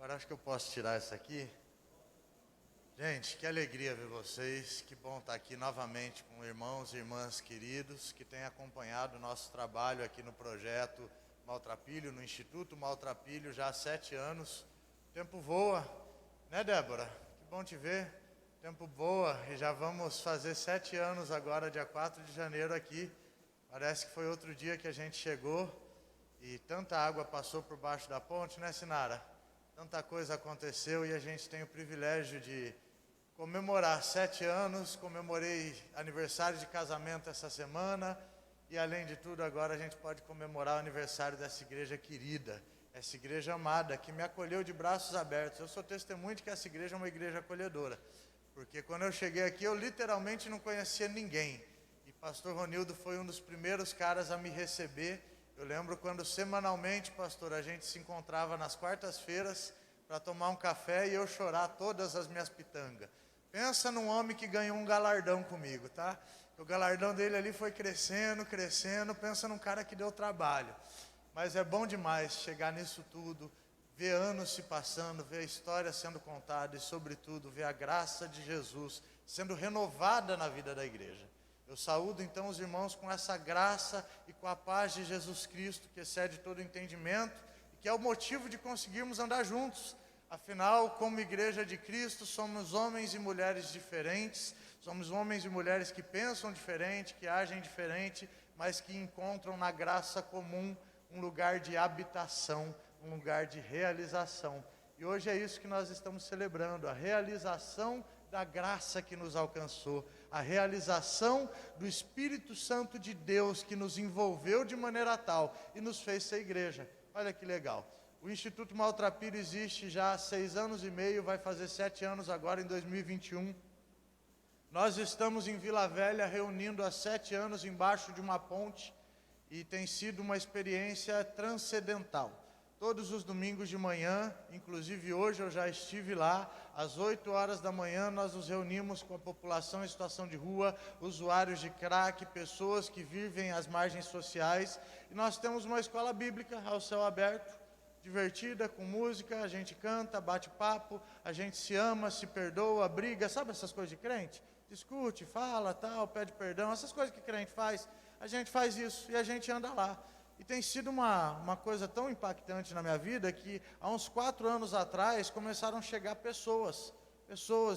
Agora acho que eu posso tirar essa aqui. Gente, que alegria ver vocês, que bom estar aqui novamente com irmãos e irmãs queridos que têm acompanhado o nosso trabalho aqui no projeto Maltrapilho, no Instituto Maltrapilho, já há 7 anos. O tempo voa, né, Débora? Que bom te ver. O tempo voa e já vamos fazer 7 anos agora, dia 4 de janeiro aqui. Parece que foi outro dia que a gente chegou e tanta água passou por baixo da ponte, né, Sinara? Tanta coisa aconteceu e a gente tem o privilégio de comemorar 7 anos, comemorei aniversário de casamento essa semana e, além de tudo, agora a gente pode comemorar o aniversário dessa igreja querida, essa igreja amada, que me acolheu de braços abertos. Eu sou testemunho de que essa igreja é uma igreja acolhedora, porque quando eu cheguei aqui eu literalmente não conhecia ninguém e pastor Ronildo foi um dos primeiros caras a me receber. Eu lembro quando semanalmente, pastor, a gente se encontrava nas quartas-feiras para tomar um café e eu chorar todas as minhas pitangas. Pensa num homem que ganhou um galardão comigo, tá? O galardão dele ali foi crescendo, crescendo. Pensa num cara que deu trabalho. Mas é bom demais chegar nisso tudo, ver anos se passando, ver a história sendo contada e, sobretudo, ver a graça de Jesus sendo renovada na vida da igreja. Eu saúdo então os irmãos com essa graça e com a paz de Jesus Cristo, que excede todo entendimento e que é o motivo de conseguirmos andar juntos. Afinal, como igreja de Cristo, somos homens e mulheres diferentes, somos homens e mulheres que pensam diferente, que agem diferente, mas que encontram na graça comum um lugar de habitação, um lugar de realização. E hoje é isso que nós estamos celebrando, a realização da graça que nos alcançou, a realização do Espírito Santo de Deus que nos envolveu de maneira tal e nos fez ser igreja. Olha que legal. O Instituto Maltrapilho existe já há 6 anos e meio, vai fazer 7 anos agora em 2021. Nós estamos em Vila Velha reunindo há 7 anos embaixo de uma ponte e tem sido uma experiência transcendental. Todos os domingos de manhã, inclusive hoje eu já estive lá, às 8 horas da manhã nós nos reunimos com a população em situação de rua, usuários de crack, pessoas que vivem às margens sociais, e nós temos uma escola bíblica ao céu aberto, divertida, com música, a gente canta, bate papo, a gente se ama, se perdoa, briga, sabe essas coisas de crente? Discute, fala, tal, pede perdão, essas coisas que crente faz, a gente faz isso e a gente anda lá. E tem sido uma coisa tão impactante na minha vida que há uns 4 anos atrás começaram a chegar pessoas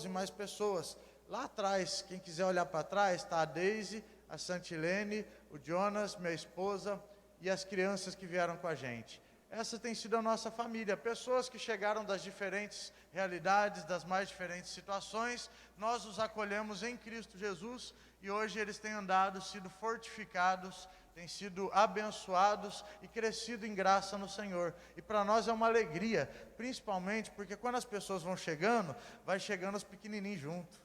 e mais pessoas. Lá atrás, quem quiser olhar para trás, está a Deise, a Santilene, o Jonas, minha esposa e as crianças que vieram com a gente. Essa tem sido a nossa família, pessoas que chegaram das diferentes realidades, das mais diferentes situações. Nós os acolhemos em Cristo Jesus e hoje eles têm andado, sido fortificados, têm sido abençoados e crescido em graça no Senhor. E para nós é uma alegria, principalmente porque quando as pessoas vão chegando, vai chegando os pequenininhos junto.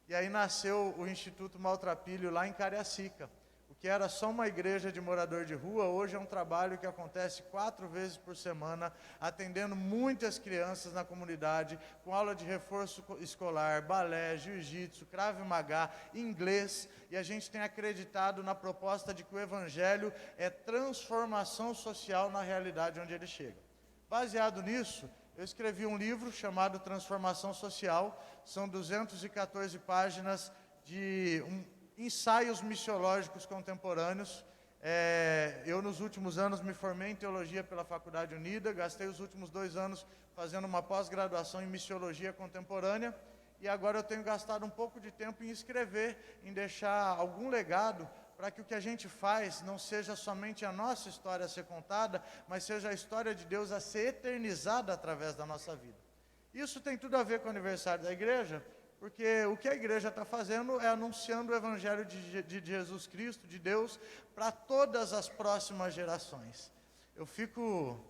E aí nasceu o Instituto Maltrapilho lá em Cariacica. O que era só uma igreja de morador de rua, hoje é um trabalho que acontece 4 vezes por semana, atendendo muitas crianças na comunidade, com aula de reforço escolar, balé, jiu-jitsu, Krav Maga, inglês, e a gente tem acreditado na proposta de que o evangelho é transformação social na realidade onde ele chega. Baseado nisso, eu escrevi um livro chamado Transformação Social, são 214 páginas de ensaios missiológicos contemporâneos. Eu nos últimos anos me formei em teologia pela Faculdade Unida, gastei os últimos 2 anos fazendo uma pós-graduação em missiologia contemporânea e agora eu tenho gastado um pouco de tempo em escrever, em deixar algum legado para que o que a gente faz não seja somente a nossa história a ser contada, mas seja a história de Deus a ser eternizada através da nossa vida. Isso tem tudo a ver com o aniversário da igreja, porque o que a igreja está fazendo é anunciando o evangelho de Jesus Cristo, de Deus, para todas as próximas gerações. Eu fico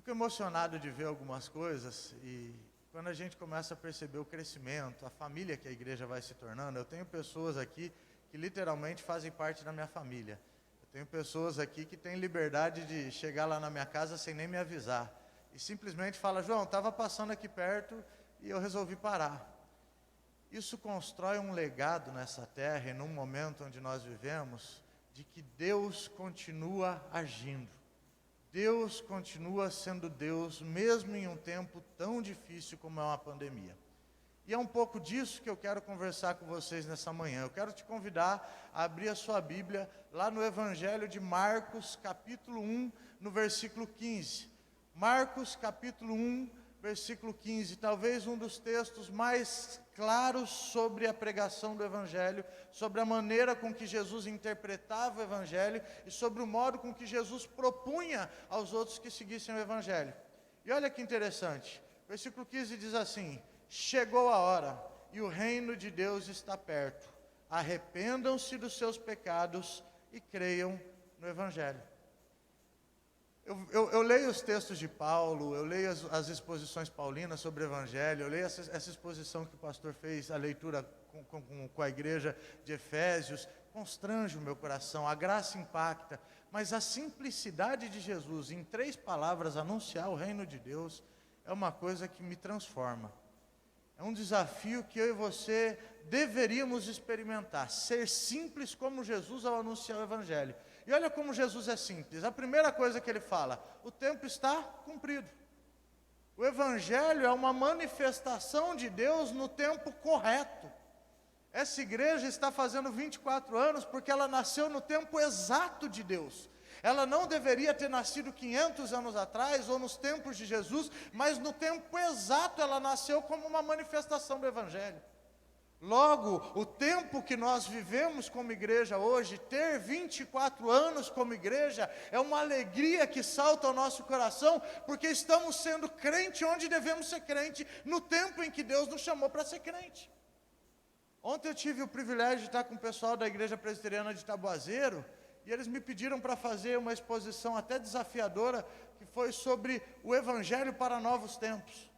emocionado de ver algumas coisas e quando a gente começa a perceber o crescimento, a família que a igreja vai se tornando. Eu tenho pessoas aqui que literalmente fazem parte da minha família. Eu tenho pessoas aqui que têm liberdade de chegar lá na minha casa sem nem me avisar e simplesmente fala: João, estava passando aqui perto e eu resolvi parar. Isso constrói um legado nessa terra e num momento onde nós vivemos, de que Deus continua agindo. Deus continua sendo Deus, mesmo em um tempo tão difícil como é uma pandemia. E é um pouco disso que eu quero conversar com vocês nessa manhã. Eu quero te convidar a abrir a sua Bíblia lá no Evangelho de Marcos, capítulo 1, no versículo 15. Marcos, capítulo 1, versículo 15. Talvez um dos textos mais claros sobre a pregação do Evangelho, sobre a maneira com que Jesus interpretava o Evangelho e sobre o modo com que Jesus propunha aos outros que seguissem o Evangelho. E olha que interessante, versículo 15 diz assim: chegou a hora e o reino de Deus está perto. Arrependam-se dos seus pecados e creiam no Evangelho. Eu leio os textos de Paulo, eu leio as exposições paulinas sobre o Evangelho, eu leio essa exposição que o pastor fez, a leitura com a igreja de Efésios, constrange o meu coração, a graça impacta, mas a simplicidade de Jesus, em 3 palavras, anunciar o reino de Deus, é uma coisa que me transforma. É um desafio que eu e você deveríamos experimentar, ser simples como Jesus ao anunciar o Evangelho. E olha como Jesus é simples. A primeira coisa que ele fala: o tempo está cumprido. O Evangelho é uma manifestação de Deus no tempo correto. Essa igreja está fazendo 24 anos porque ela nasceu no tempo exato de Deus. Ela não deveria ter nascido 500 anos atrás ou nos tempos de Jesus, mas no tempo exato ela nasceu como uma manifestação do Evangelho. Logo, o tempo que nós vivemos como igreja hoje, ter 24 anos como igreja, é uma alegria que salta ao nosso coração, porque estamos sendo crente onde devemos ser crente, no tempo em que Deus nos chamou para ser crente. Ontem eu tive o privilégio de estar com o pessoal da Igreja Presbiteriana de Taboazeiro, e eles me pediram para fazer uma exposição até desafiadora, que foi sobre o Evangelho para novos tempos.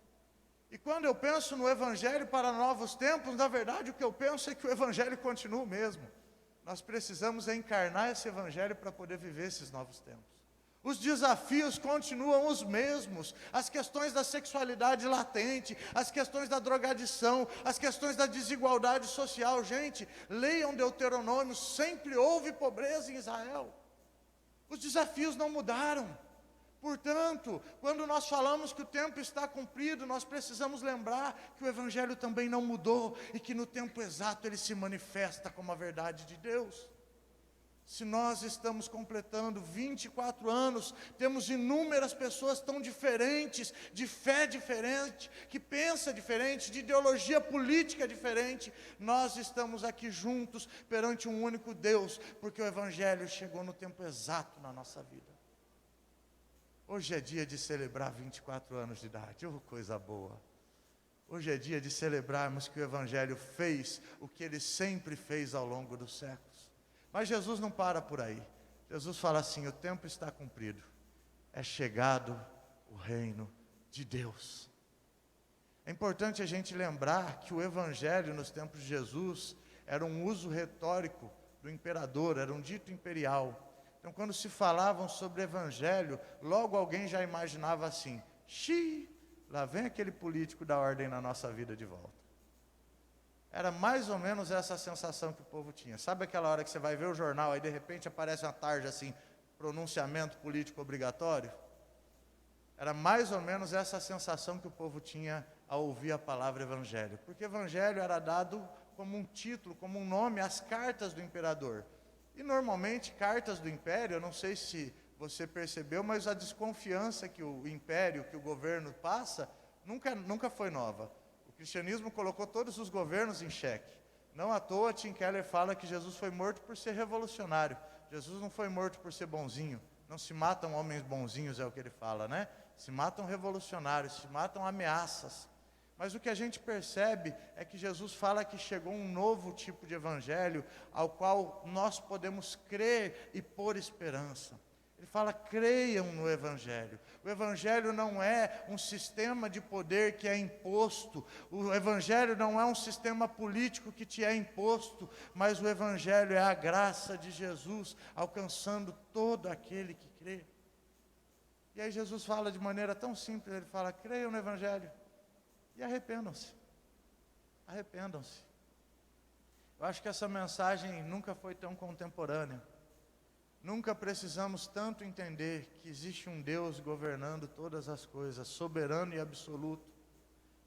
E quando eu penso no Evangelho para novos tempos, na verdade o que eu penso é que o Evangelho continua o mesmo. Nós precisamos encarnar esse Evangelho para poder viver esses novos tempos. Os desafios continuam os mesmos, as questões da sexualidade latente, as questões da drogadição, as questões da desigualdade social. Gente, leiam Deuteronômio, sempre houve pobreza em Israel. Os desafios não mudaram. Portanto, quando nós falamos que o tempo está cumprido, nós precisamos lembrar que o Evangelho também não mudou e que no tempo exato ele se manifesta como a verdade de Deus. Se nós estamos completando 24 anos, temos inúmeras pessoas tão diferentes, de fé diferente, que pensa diferente, de ideologia política diferente, nós estamos aqui juntos perante um único Deus, porque o Evangelho chegou no tempo exato na nossa vida. Hoje é dia de celebrar 24 anos de idade, oh coisa boa. Hoje é dia de celebrarmos que o Evangelho fez o que ele sempre fez ao longo dos séculos. Mas Jesus não para por aí. Jesus fala assim: o tempo está cumprido. É chegado o reino de Deus. É importante a gente lembrar que o Evangelho nos tempos de Jesus era um uso retórico do imperador, era um dito imperial. Então, quando se falavam sobre Evangelho, logo alguém já imaginava assim: xiii, lá vem aquele político da ordem na nossa vida de volta. Era mais ou menos essa sensação que o povo tinha. Sabe aquela hora que você vai ver o jornal, aí de repente aparece uma tarde assim, pronunciamento político obrigatório? Era mais ou menos essa sensação que o povo tinha ao ouvir a palavra Evangelho. Porque Evangelho era dado como um título, como um nome às cartas do imperador. E normalmente cartas do império, eu não sei se você percebeu, mas a desconfiança que o império, que o governo passa, nunca foi nova. O cristianismo colocou todos os governos em xeque. Não à toa Tim Keller fala que Jesus foi morto por ser revolucionário. Jesus não foi morto por ser bonzinho. Não se matam homens bonzinhos, é o que ele fala, né? Se matam revolucionários, se matam ameaças. Mas o que a gente percebe é que Jesus fala que chegou um novo tipo de evangelho ao qual nós podemos crer e pôr esperança. Ele fala: creiam no Evangelho. O Evangelho não é um sistema de poder que é imposto. O Evangelho não é um sistema político que te é imposto. Mas o Evangelho é a graça de Jesus alcançando todo aquele que crê. E aí Jesus fala de maneira tão simples, ele fala: creiam no Evangelho e arrependam-se. Eu acho que essa mensagem nunca foi tão contemporânea. Nunca precisamos tanto entender que existe um Deus governando todas as coisas, soberano e absoluto.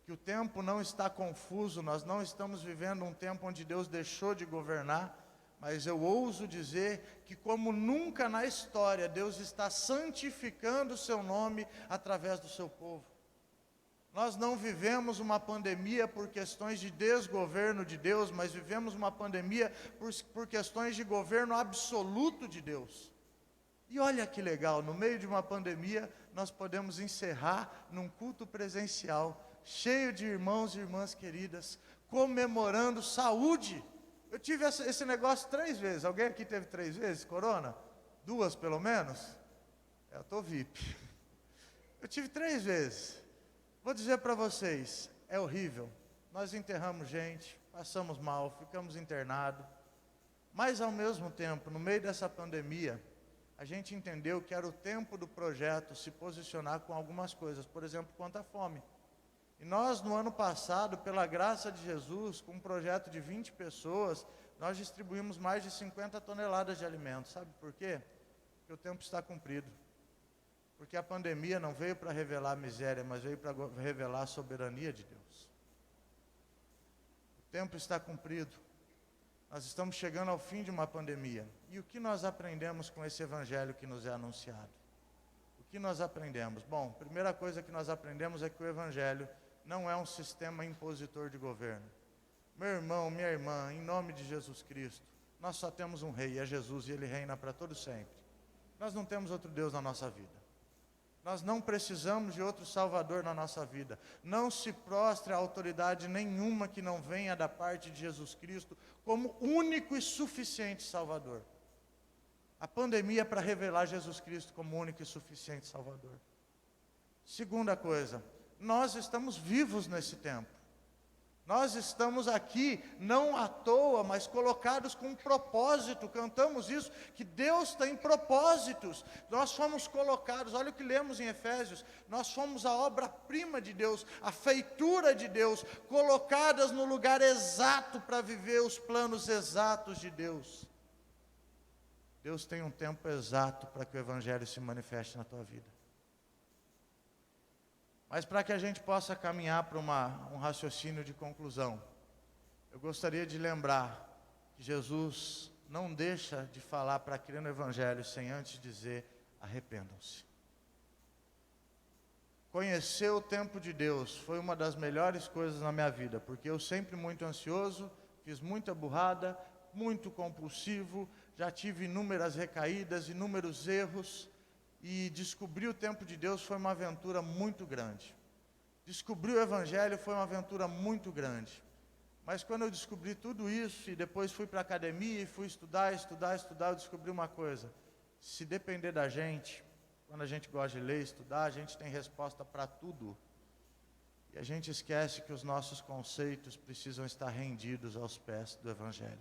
Que o tempo não está confuso, nós não estamos vivendo um tempo onde Deus deixou de governar, mas eu ouso dizer que como nunca na história, Deus está santificando o seu nome através do seu povo. Nós não vivemos uma pandemia por questões de desgoverno de Deus, mas vivemos uma pandemia por questões de governo absoluto de Deus. E olha que legal, no meio de uma pandemia, nós podemos encerrar num culto presencial, cheio de irmãos e irmãs queridas, comemorando saúde. Eu tive esse negócio 3 vezes. Alguém aqui teve 3 vezes corona? 2 pelo menos? Eu estou VIP. Eu tive 3 vezes. Vou dizer para vocês, é horrível. Nós enterramos gente, passamos mal, ficamos internados. Mas ao mesmo tempo, no meio dessa pandemia, a gente entendeu que era o tempo do projeto se posicionar com algumas coisas, por exemplo, quanto à fome. E nós, no ano passado, pela graça de Jesus, com um projeto de 20 pessoas, nós distribuímos mais de 50 toneladas de alimentos. Sabe por quê? Porque o tempo está cumprido. Porque a pandemia não veio para revelar a miséria, mas veio para revelar a soberania de Deus. O tempo está cumprido. Nós estamos chegando ao fim de uma pandemia. E o que nós aprendemos com esse evangelho que nos é anunciado? O que nós aprendemos? Bom, primeira coisa que nós aprendemos é que o evangelho não é um sistema impositor de governo. Meu irmão, minha irmã, em nome de Jesus Cristo, nós só temos um rei, é Jesus, e ele reina para todo sempre. Nós não temos outro Deus na nossa vida. Nós não precisamos de outro Salvador na nossa vida. Não se prostre a autoridade nenhuma que não venha da parte de Jesus Cristo como único e suficiente Salvador. A pandemia é para revelar Jesus Cristo como único e suficiente Salvador. Segunda coisa, nós estamos vivos nesse tempo. Nós estamos aqui, não à toa, mas colocados com um propósito. Cantamos isso, que Deus tem propósitos. Nós fomos colocados, olha o que lemos em Efésios, nós fomos a obra-prima de Deus, a feitura de Deus, colocadas no lugar exato para viver os planos exatos de Deus. Deus tem um tempo exato para que o Evangelho se manifeste na tua vida. Mas para que a gente possa caminhar para um raciocínio de conclusão, eu gostaria de lembrar que Jesus não deixa de falar para crer no Evangelho sem antes dizer: arrependam-se. Conhecer o tempo de Deus foi uma das melhores coisas na minha vida, porque eu sempre muito ansioso, fiz muita burrada, muito compulsivo, já tive inúmeras recaídas, inúmeros erros. E descobrir o tempo de Deus foi uma aventura muito grande. Descobrir o Evangelho foi uma aventura muito grande. Mas quando eu descobri tudo isso, e depois fui para a academia e fui estudar, eu descobri uma coisa. Se depender da gente, quando a gente gosta de ler e estudar, a gente tem resposta para tudo. E a gente esquece que os nossos conceitos precisam estar rendidos aos pés do Evangelho.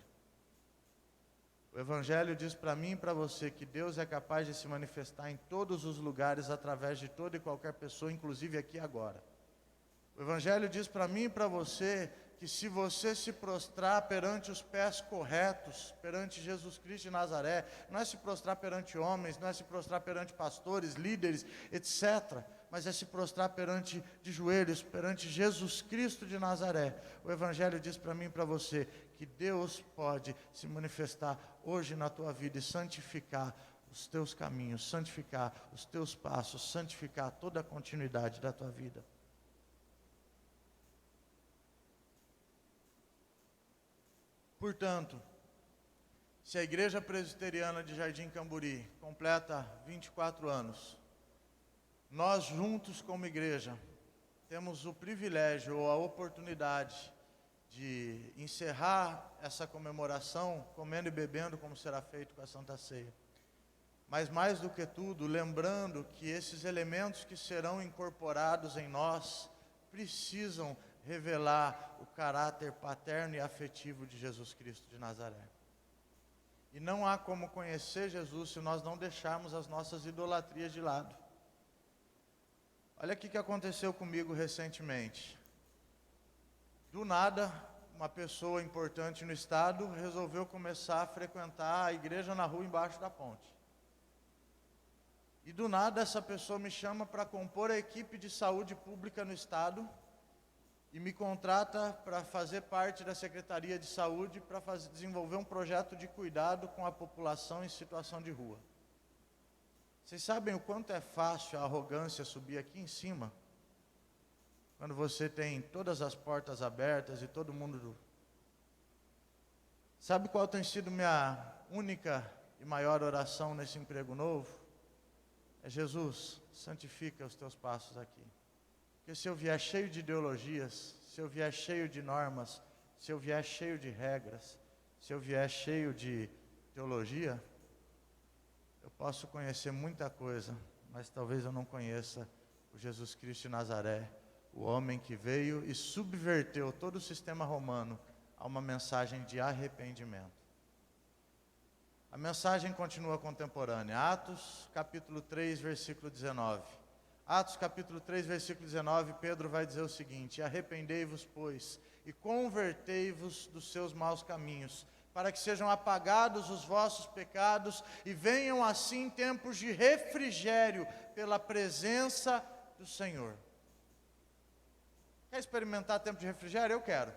O Evangelho diz para mim e para você que Deus é capaz de se manifestar em todos os lugares, através de toda e qualquer pessoa, inclusive aqui agora. O Evangelho diz para mim e para você que se você se prostrar perante os pés corretos, perante Jesus Cristo de Nazaré, não é se prostrar perante homens, não é se prostrar perante pastores, líderes, etc., mas é se prostrar perante de joelhos, perante Jesus Cristo de Nazaré. O Evangelho diz para mim e para você que Deus pode se manifestar hoje na tua vida e santificar os teus caminhos, santificar os teus passos, santificar toda a continuidade da tua vida. Portanto, se a Igreja Presbiteriana de Jardim Camburi completa 24 anos, nós juntos como igreja temos o privilégio ou a oportunidade de encerrar essa comemoração comendo e bebendo como será feito com a Santa Ceia. Mas mais do que tudo, lembrando que esses elementos que serão incorporados em nós precisam revelar o caráter paterno e afetivo de Jesus Cristo de Nazaré. E não há como conhecer Jesus se nós não deixarmos as nossas idolatrias de lado. Olha o que aconteceu comigo recentemente. Do nada, uma pessoa importante no estado resolveu começar a frequentar a igreja na rua embaixo da ponte. E do nada essa pessoa me chama para compor a equipe de saúde pública no estado e me contrata para fazer parte da Secretaria de Saúde para desenvolver um projeto de cuidado com a população em situação de rua. Vocês sabem o quanto é fácil a arrogância subir aqui em cima? Quando você tem todas as portas abertas e todo mundo... Sabe qual tem sido minha única e maior oração nesse emprego novo? É: Jesus, santifica os teus passos aqui. Porque se eu vier cheio de ideologias, se eu vier cheio de normas, se eu vier cheio de regras, se eu vier cheio de teologia, eu posso conhecer muita coisa, mas talvez eu não conheça o Jesus Cristo de Nazaré, o homem que veio e subverteu todo o sistema romano a uma mensagem de arrependimento. A mensagem continua contemporânea. Atos capítulo 3, versículo 19. Atos capítulo 3, versículo 19, Pedro vai dizer o seguinte: arrependei-vos, pois, e convertei-vos dos seus maus caminhos, para que sejam apagados os vossos pecados e venham assim tempos de refrigério pela presença do Senhor. Quer experimentar tempo de refrigério? Eu quero.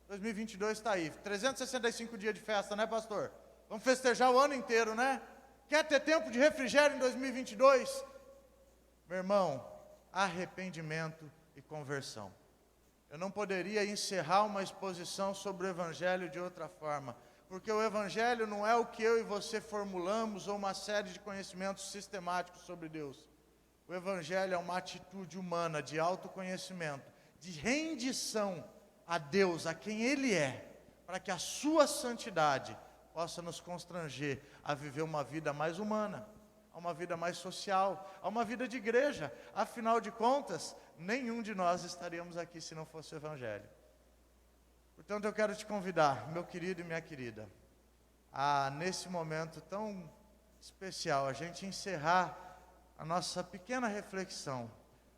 2022 está aí, 365 dias de festa, né, pastor? Vamos festejar o ano inteiro, né? Quer ter tempo de refrigério em 2022? Meu irmão, arrependimento e conversão. Eu não poderia encerrar uma exposição sobre o Evangelho de outra forma, porque o Evangelho não é o que eu e você formulamos ou uma série de conhecimentos sistemáticos sobre Deus. O Evangelho é uma atitude humana de autoconhecimento, de rendição a Deus, a quem Ele é, para que a sua santidade possa nos constranger a viver uma vida mais humana, a uma vida mais social, a uma vida de igreja. Afinal de contas, nenhum de nós estaríamos aqui se não fosse o Evangelho. Portanto, eu quero te convidar, meu querido e minha querida, a nesse momento tão especial, a gente encerrar a nossa pequena reflexão,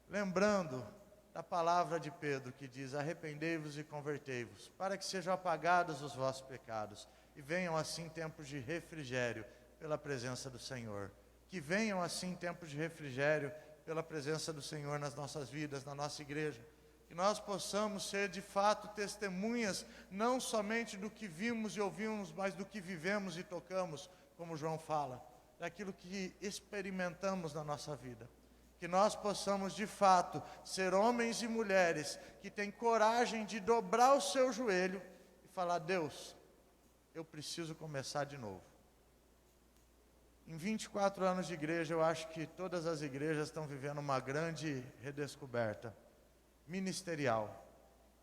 lembrando da palavra de Pedro que diz: arrependei-vos e convertei-vos, para que sejam apagados os vossos pecados, e venham assim tempos de refrigério pela presença do Senhor. Que venham assim tempos de refrigério pela presença do Senhor nas nossas vidas, na nossa igreja. Que nós possamos ser de fato testemunhas, não somente do que vimos e ouvimos, mas do que vivemos e tocamos, como João fala, daquilo que experimentamos na nossa vida. Que nós possamos de fato ser homens e mulheres que têm coragem de dobrar o seu joelho e falar: Deus, eu preciso começar de novo. Em 24 anos de igreja, eu acho que todas as igrejas estão vivendo uma grande redescoberta ministerial.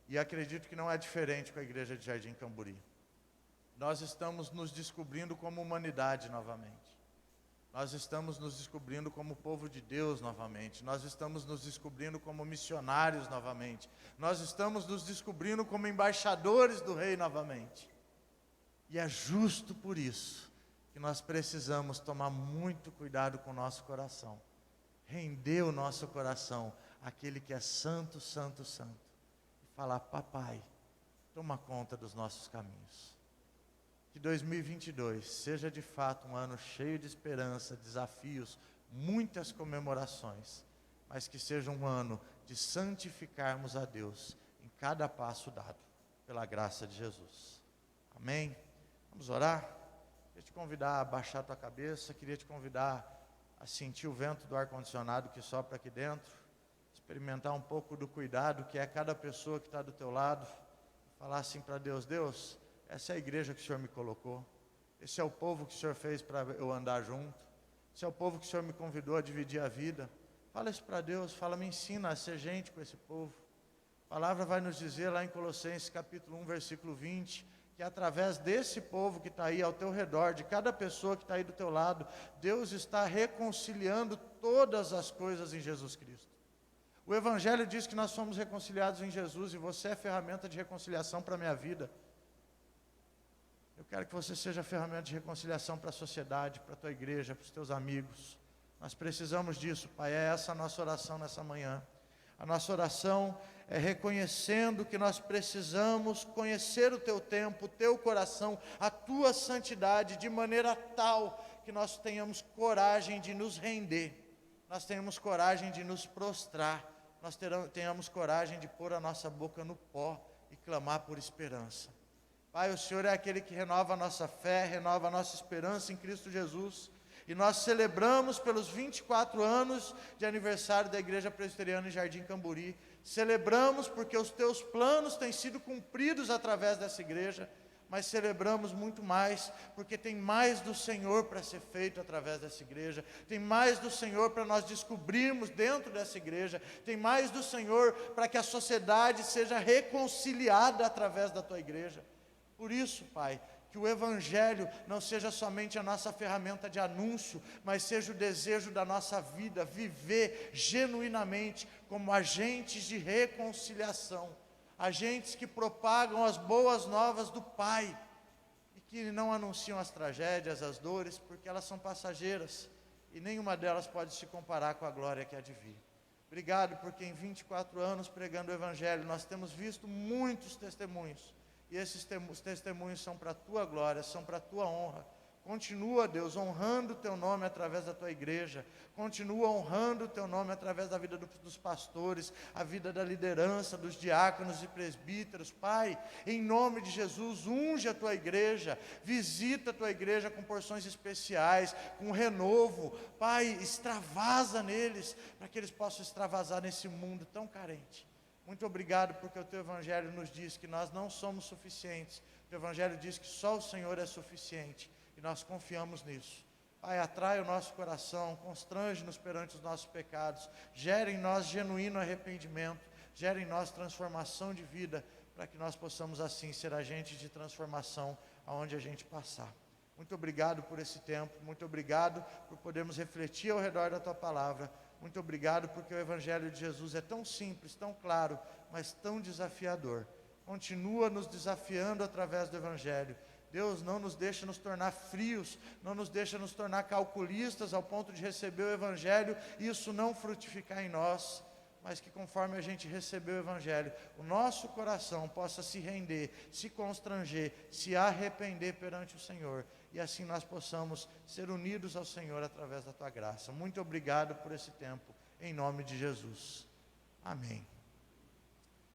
E acredito que não é diferente com a igreja de Jardim Camburi. Nós estamos nos descobrindo como humanidade novamente. Nós estamos nos descobrindo como povo de Deus novamente. Nós estamos nos descobrindo como missionários novamente. Nós estamos nos descobrindo como embaixadores do Rei novamente. E é justo por isso que nós precisamos tomar muito cuidado com o nosso coração. Render o nosso coração àquele que é santo, santo, santo. E falar: papai, toma conta dos nossos caminhos. Que 2022 seja de fato um ano cheio de esperança, desafios, muitas comemorações. Mas que seja um ano de santificarmos a Deus em cada passo dado, pela graça de Jesus. Amém? Vamos orar? Queria te convidar a baixar a tua cabeça, queria te convidar a sentir o vento do ar-condicionado que sopra aqui dentro, experimentar um pouco do cuidado que é cada pessoa que está do teu lado, falar assim para Deus: Deus, essa é a igreja que o Senhor me colocou, esse é o povo que o Senhor fez para eu andar junto, esse é o povo que o Senhor me convidou a dividir a vida. Fala isso para Deus, fala: me ensina a ser gente com esse povo. A palavra vai nos dizer lá em Colossenses capítulo 1, versículo 20, que através desse povo que está aí ao teu redor, de cada pessoa que está aí do teu lado, Deus está reconciliando todas as coisas em Jesus Cristo. O Evangelho diz que nós somos reconciliados em Jesus e você é ferramenta de reconciliação para a minha vida. Eu quero que você seja ferramenta de reconciliação para a sociedade, para a tua igreja, para os teus amigos. Nós precisamos disso, Pai. É essa a nossa oração nessa manhã. A nossa oração é reconhecendo que nós precisamos conhecer o teu tempo, o teu coração, a tua santidade, de maneira tal que nós tenhamos coragem de nos render, nós tenhamos coragem de nos prostrar, nós tenhamos coragem de pôr a nossa boca no pó e clamar por esperança. Pai, o Senhor é aquele que renova a nossa fé, renova a nossa esperança em Cristo Jesus, e nós celebramos pelos 24 anos de aniversário da Igreja Presbiteriana em Jardim Camburi, celebramos porque os teus planos têm sido cumpridos através dessa igreja, mas celebramos muito mais, porque tem mais do Senhor para ser feito através dessa igreja, tem mais do Senhor para nós descobrirmos dentro dessa igreja, tem mais do Senhor para que a sociedade seja reconciliada através da tua igreja. Por isso, Pai, que o Evangelho não seja somente a nossa ferramenta de anúncio, mas seja o desejo da nossa vida, viver genuinamente como agentes de reconciliação, agentes que propagam as boas novas do Pai, e que não anunciam as tragédias, as dores, porque elas são passageiras, e nenhuma delas pode se comparar com a glória que há de vir. Obrigado, porque em 24 anos pregando o Evangelho, nós temos visto muitos testemunhos, e esses testemunhos são para a tua glória, são para a tua honra. Continua, Deus, honrando o teu nome através da tua igreja, continua honrando o teu nome através da vida dos pastores, a vida da liderança, dos diáconos e presbíteros. Pai, em nome de Jesus, unge a tua igreja, visita a tua igreja com porções especiais, com renovo. Pai, extravasa neles, para que eles possam extravasar nesse mundo tão carente. Muito obrigado, porque o teu Evangelho nos diz que nós não somos suficientes. O teu Evangelho diz que só o Senhor é suficiente, e nós confiamos nisso. Pai, atrai o nosso coração, constrange-nos perante os nossos pecados, gere em nós genuíno arrependimento, gere em nós transformação de vida, para que nós possamos assim ser agentes de transformação aonde a gente passar. Muito obrigado por esse tempo, muito obrigado por podermos refletir ao redor da tua palavra. Muito obrigado porque o Evangelho de Jesus é tão simples, tão claro, mas tão desafiador. Continua nos desafiando através do Evangelho. Deus, não nos deixa nos tornar frios, não nos deixa nos tornar calculistas ao ponto de receber o Evangelho e isso não frutificar em nós, mas que conforme a gente recebeu o Evangelho, o nosso coração possa se render, se constranger, se arrepender perante o Senhor, e assim nós possamos ser unidos ao Senhor através da tua graça. Muito obrigado por esse tempo, em nome de Jesus. Amém.